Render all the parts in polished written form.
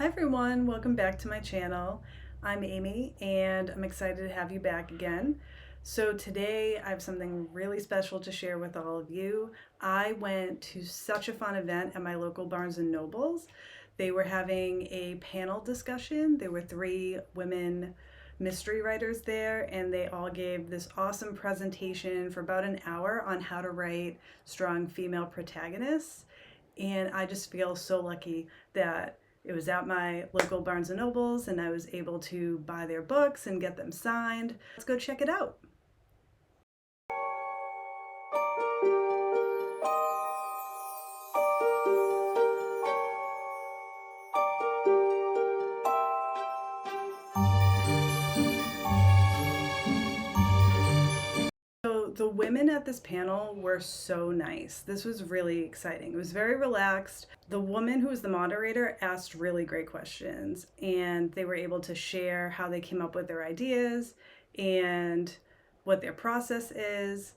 Hi everyone, welcome back to my channel. I'm Amy and I'm excited to have you back again. So today I have something really special to share with all of you. I went to such a fun event at my local Barnes & Nobles. They were having a panel discussion. There were 3 women mystery writers there and they all gave this awesome presentation for about an hour on how to write strong female protagonists. And I just feel so lucky that it was at my local Barnes & Nobles and I was able to buy their books and get them signed. Let's go check it out. So the women at this panel were so nice. This was really exciting. It was very relaxed. The woman who was the moderator asked really great questions and they were able to share how they came up with their ideas and what their process is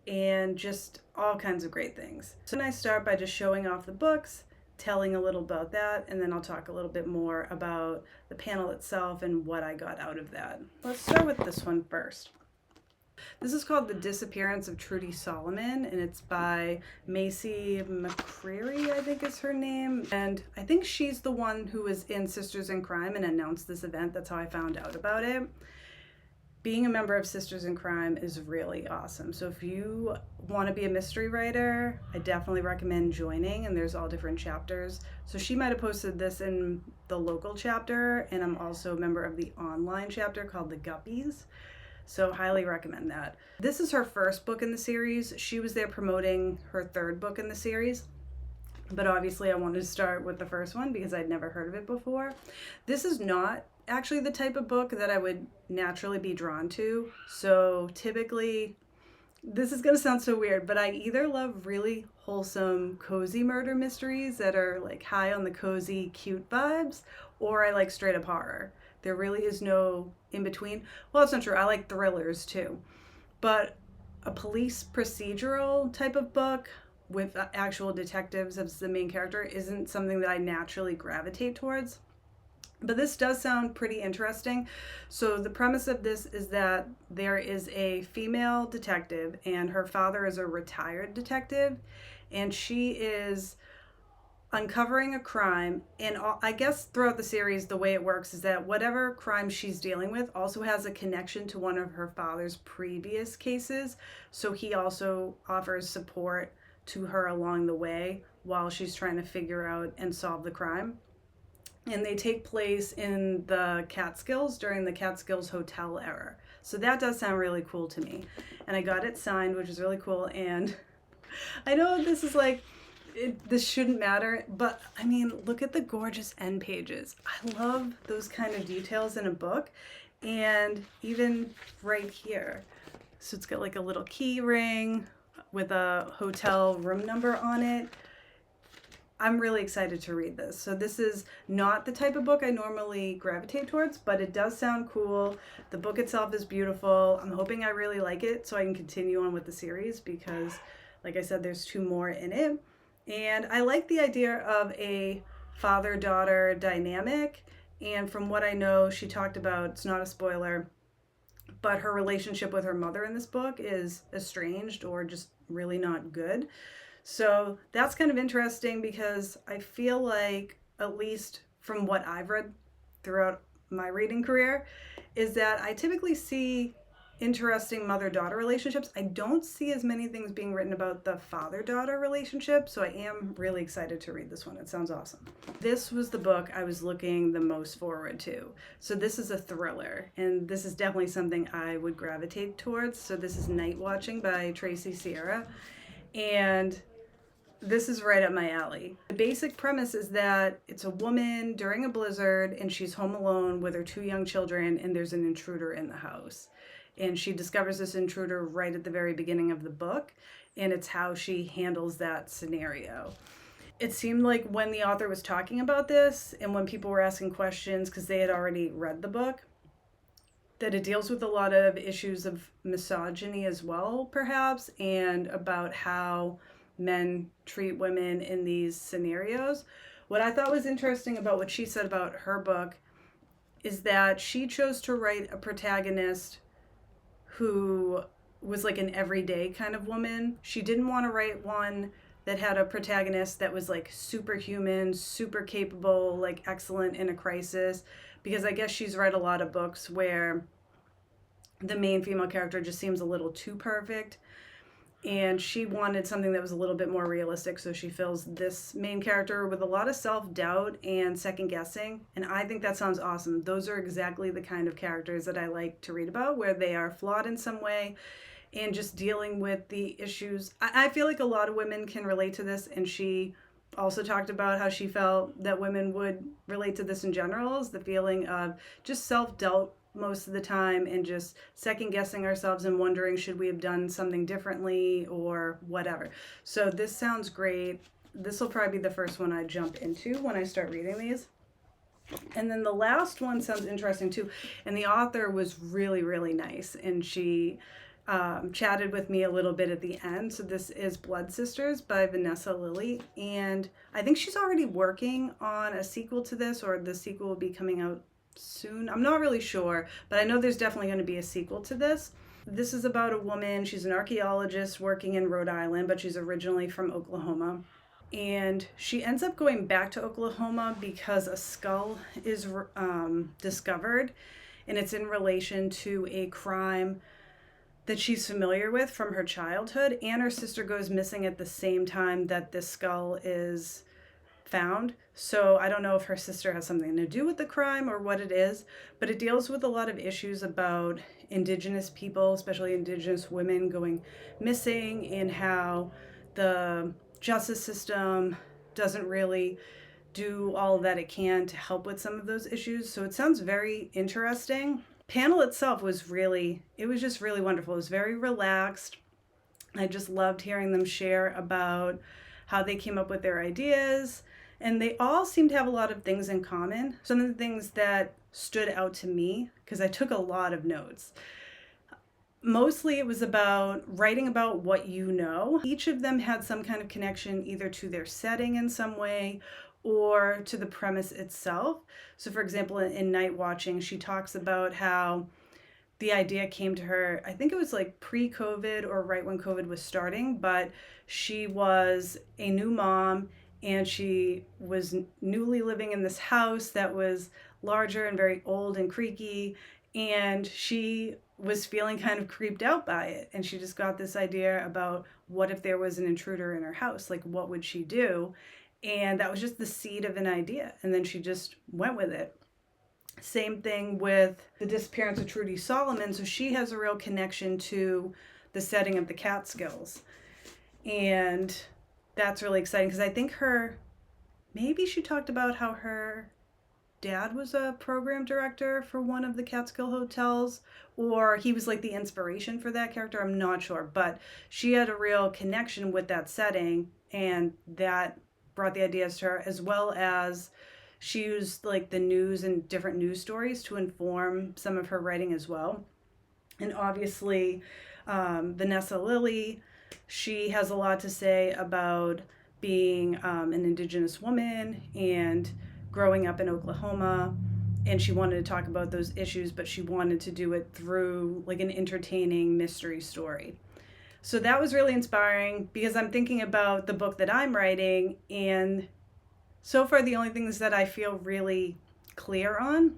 and just all kinds of great things. So I start by just showing off the books, telling a little about that, and then I'll talk a little bit more about the panel itself and what I got out of that. Let's start with this one first. This is called The Disappearance of Trudy Solomon, and it's by Marcy McCreary, I think is her name. And I think she's the one who was in Sisters in Crime and announced this event. That's how I found out about it. Being a member of Sisters in Crime is really awesome. So if you want to be a mystery writer, I definitely recommend joining, and there's all different chapters. So she might have posted this in the local chapter, and I'm also a member of the online chapter called The Guppies. So highly recommend that. This is her first book in the series. She was there promoting her 3rd book in the series. But obviously I wanted to start with the first one because I'd never heard of it before. This is not actually the type of book that I would naturally be drawn to. So typically, this is going to sound so weird, but I either love really wholesome, cozy murder mysteries that are like high on the cozy, cute vibes, or I like straight up horror. There really is no in between. Well, it's not true. I like thrillers too. But a police procedural type of book with actual detectives as the main character isn't something that I naturally gravitate towards. But this does sound pretty interesting. So the premise of this is that there is a female detective and her father is a retired detective, and she is uncovering a crime. And I guess throughout the series, the way it works is that whatever crime she's dealing with also has a connection to one of her father's previous cases. So he also offers support to her along the way while she's trying to figure out and solve the crime. And they take place in the Catskills during the Catskills Hotel era. So that does sound really cool to me. And I got it signed, which is really cool. And I know this is like, this shouldn't matter, but I mean, look at the gorgeous end pages. I love those kind of details in a book. And even right here. So it's got like a little key ring with a hotel room number on it. I'm really excited to read this. So this is not the type of book I normally gravitate towards, but it does sound cool. The book itself is beautiful. I'm hoping I really like it so I can continue on with the series because, like I said, there's 2 more in it. And I like the idea of a father-daughter dynamic. And from what I know, she talked about, it's not a spoiler, but her relationship with her mother in this book is estranged or just really not good. So that's kind of interesting because I feel like, at least from what I've read throughout my reading career, is that I typically see interesting mother-daughter relationships. I don't see as many things being written about the father-daughter relationship, so I am really excited to read this one. It sounds awesome. This was the book I was looking the most forward to. So this is a thriller, and this is definitely something I would gravitate towards. So this is Night Watching by Tracy, and this is right up my alley. The basic premise is that it's a woman during a blizzard and she's home alone with her 2 young children and there's an intruder in the house. And she discovers this intruder right at the very beginning of the book, and it's how she handles that scenario. It seemed like when the author was talking about this and when people were asking questions because they had already read the book, that it deals with a lot of issues of misogyny as well, perhaps, and about how men treat women in these scenarios, What I thought was interesting about what she said about her book is that she chose to write a protagonist who was like an everyday kind of woman. She didn't want to write one that had a protagonist that was like superhuman, super capable, like excellent in a crisis, because I guess she's read a lot of books where the main female character just seems a little too perfect, and she wanted something that was a little bit more realistic, so she fills this main character with a lot of self-doubt and second guessing, and I think that sounds awesome. Those are exactly the kind of characters that I like to read about, where they are flawed in some way and just dealing with the issues. I feel like a lot of women can relate to this, and she also talked about how she felt that women would relate to this in general, is the feeling of just self-doubt most of the time and just second guessing ourselves and wondering, should we have done something differently or whatever. So this sounds great. This will probably be the first one I jump into when I start reading these. And then the last one sounds interesting too. And the author was really, really nice. And she chatted with me a little bit at the end. So this is Blood Sisters by Vanessa Lillie. And I think she's already working on a sequel to this, or the sequel will be coming out soon. I'm not really sure, but I know there's definitely going to be a sequel to this. This is about a woman. She's an archaeologist working in Rhode Island, but she's originally from Oklahoma. And she ends up going back to Oklahoma because a skull is discovered, and it's in relation to a crime that she's familiar with from her childhood. And her sister goes missing at the same time that this skull is found. So I don't know if her sister has something to do with the crime or what it is, but it deals with a lot of issues about Indigenous people, especially Indigenous women going missing, and how the justice system doesn't really do all that it can to help with some of those issues. So it sounds very interesting. Panel itself was just really wonderful. It was very relaxed. I just loved hearing them share about how they came up with their ideas. And they all seem to have a lot of things in common. Some of the things that stood out to me, because I took a lot of notes, mostly it was about writing about what you know. Each of them had some kind of connection either to their setting in some way or to the premise itself. So for example, in Night Watching, she talks about how the idea came to her, I think it was like pre-COVID or right when COVID was starting, but she was a new mom and she was newly living in this house that was larger and very old and creaky, and she was feeling kind of creeped out by it. And she just got this idea about, what if there was an intruder in her house? Like, what would she do? And that was just the seed of an idea. And then she just went with it. Same thing with The Disappearance of Trudy Solomon. So she has a real connection to the setting of the Catskills. And that's really exciting, because I think maybe she talked about how her dad was a program director for one of the Catskill hotels, or he was like the inspiration for that character. I'm not sure, but she had a real connection with that setting, and that brought the ideas to her, as well as she used like the news and different news stories to inform some of her writing as well. And obviously, Vanessa Lillie, she has a lot to say about being an Indigenous woman and growing up in Oklahoma. And she wanted to talk about those issues, but she wanted to do it through like an entertaining mystery story. So that was really inspiring, because I'm thinking about the book that I'm writing, and so far the only things that I feel really clear on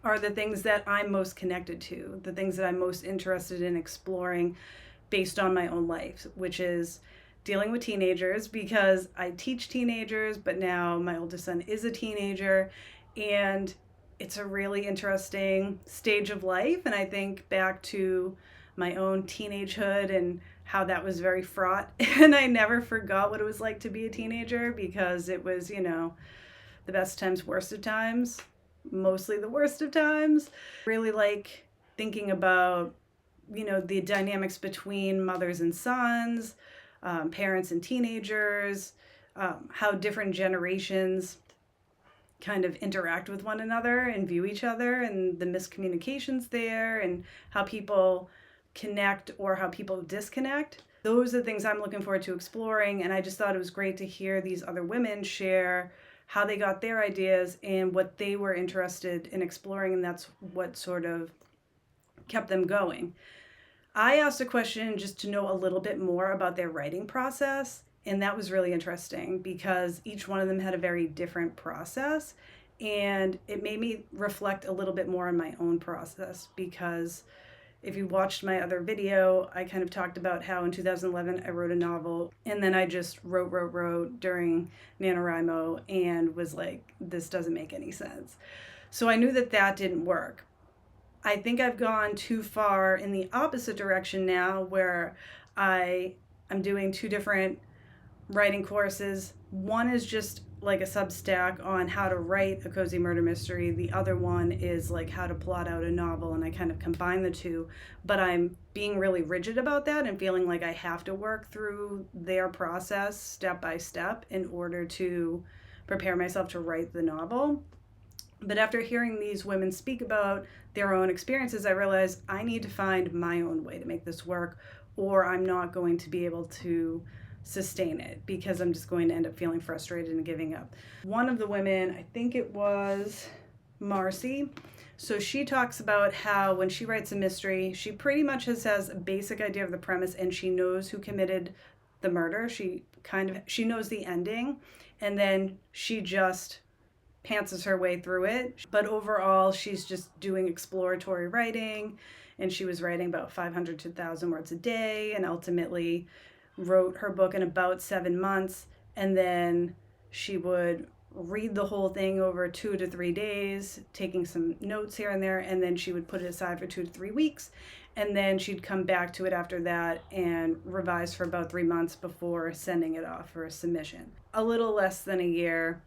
are the things that I'm most connected to, the things that I'm most interested in exploring based on my own life, which is dealing with teenagers, because I teach teenagers, but now my oldest son is a teenager, and it's a really interesting stage of life. And I think back to my own teenagehood and how that was very fraught. And I never forgot what it was like to be a teenager, because it was, the best times, worst of times, mostly the worst of times. Really like thinking about, the dynamics between mothers and sons, parents and teenagers, how different generations kind of interact with one another and view each other, and the miscommunications there, and how people connect or how people disconnect. Those are the things I'm looking forward to exploring, and I just thought it was great to hear these other women share how they got their ideas and what they were interested in exploring, and that's what sort of kept them going. I asked a question just to know a little bit more about their writing process, and that was really interesting because each one of them had a very different process, and it made me reflect a little bit more on my own process. Because if you watched my other video, I kind of talked about how in 2011 I wrote a novel, and then I just wrote during NaNoWriMo and was like, this doesn't make any sense. So I knew that that didn't work. I think I've gone too far in the opposite direction now, where I'm doing two different writing courses. One is just like a Substack on how to write a cozy murder mystery. The other one is like how to plot out a novel, and I kind of combine the two. But I'm being really rigid about that and feeling like I have to work through their process step by step in order to prepare myself to write the novel. But after hearing these women speak about their own experiences, I realized I need to find my own way to make this work, or I'm not going to be able to sustain it because I'm just going to end up feeling frustrated and giving up. One of the women, I think it was Marcy, so she talks about how when she writes a mystery, she pretty much has a basic idea of the premise, and she knows who committed the murder. She knows the ending, and then she just pantses her way through it. But overall, she's just doing exploratory writing, and she was writing about 500 to 1,000 words a day, and ultimately wrote her book in about 7 months. And then she would read the whole thing over 2 to 3 days, taking some notes here and there, and then she would put it aside for 2 to 3 weeks. And then she'd come back to it after that and revise for about 3 months before sending it off for a submission. A little less than a year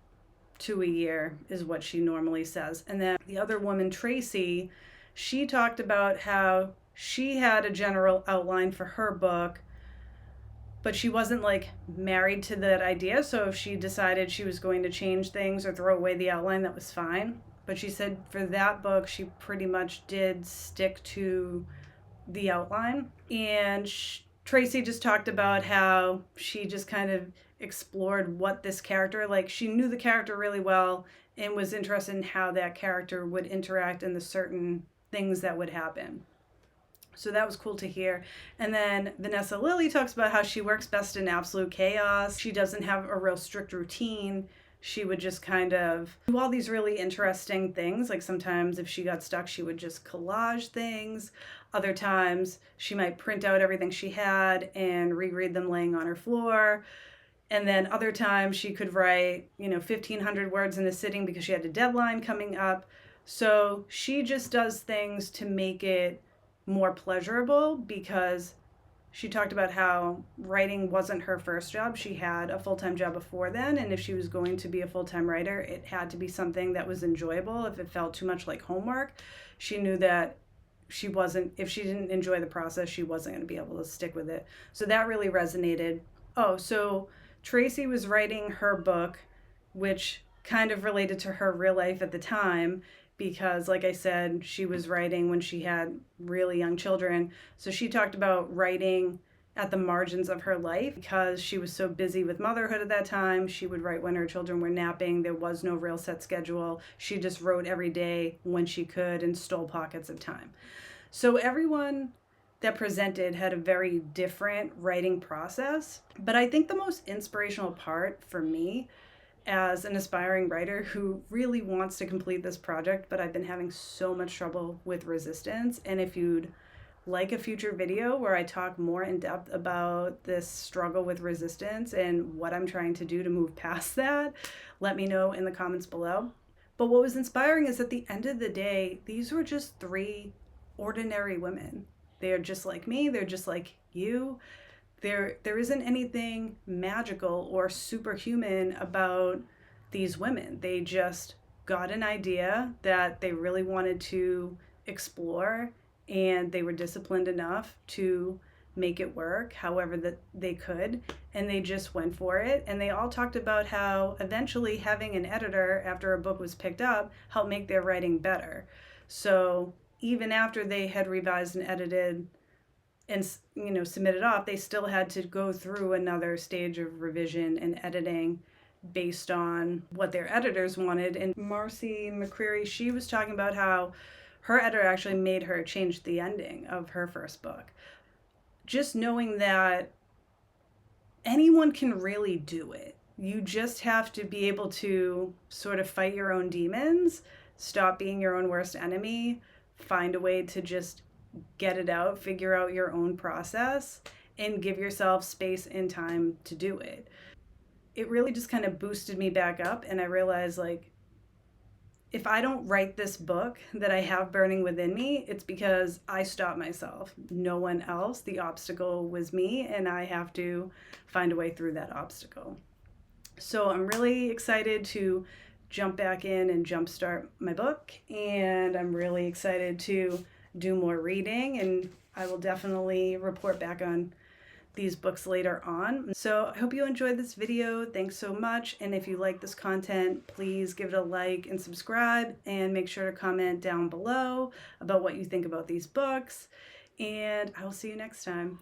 to a year is what she normally says. And then the other woman, Tracy, she talked about how she had a general outline for her book, but she wasn't like married to that idea. So if she decided she was going to change things or throw away the outline, that was fine. But she said for that book, she pretty much did stick to the outline. And Tracy just talked about how she just kind of explored what this character, like she knew the character really well and was interested in how that character would interact and the certain things that would happen. So that was cool to hear. And then Vanessa Lillie talks about how she works best in absolute chaos. She doesn't have a real strict routine. She would just kind of do all these really interesting things. Like sometimes if she got stuck, she would just collage things. Other times she might print out everything she had and reread them laying on her floor. And then other times she could write, 1,500 words in a sitting because she had a deadline coming up. So she just does things to make it more pleasurable, because she talked about how writing wasn't her first job. She had a full-time job before then, and if she was going to be a full-time writer, it had to be something that was enjoyable. If it felt too much like homework, she knew that if she didn't enjoy the process, she wasn't going to be able to stick with it. So that really resonated. Oh, so Tracy was writing her book, which kind of related to her real life at the time, because like I said, she was writing when she had really young children. So she talked about writing at the margins of her life because she was so busy with motherhood at that time. She would write when her children were napping. There was no real set schedule. She just wrote every day when she could and stole pockets of time. So everyone that presented had a very different writing process. But I think the most inspirational part for me as an aspiring writer who really wants to complete this project, but I've been having so much trouble with resistance. And if you'd like a future video where I talk more in depth about this struggle with resistance and what I'm trying to do to move past that, let me know in the comments below. But what was inspiring is at the end of the day, these were just 3 ordinary women. They're just like me, they're just like you. There isn't anything magical or superhuman about these women. They just got an idea that they really wanted to explore, and they were disciplined enough to make it work however that they could, and they just went for it. And they all talked about how eventually having an editor after a book was picked up helped make their writing better. So even after they had revised and edited and submitted off, they still had to go through another stage of revision and editing based on what their editors wanted. And Marcy McCreary, she was talking about how her editor actually made her change the ending of her first book. Just knowing that anyone can really do it. You just have to be able to sort of fight your own demons, stop being your own worst enemy, find a way to just get it out, figure out your own process, and give yourself space and time to do it. It really just kind of boosted me back up, and I realized, like, if I don't write this book that I have burning within me, it's because I stopped myself. No one else. The obstacle was me, and I have to find a way through that obstacle. So I'm really excited to jump back in and jumpstart my book, and I'm really excited to do more reading, and I will definitely report back on these books later on. So I hope you enjoyed this video. Thanks so much. And if you like this content, please give it a like and subscribe, and make sure to comment down below about what you think about these books. And I will see you next time.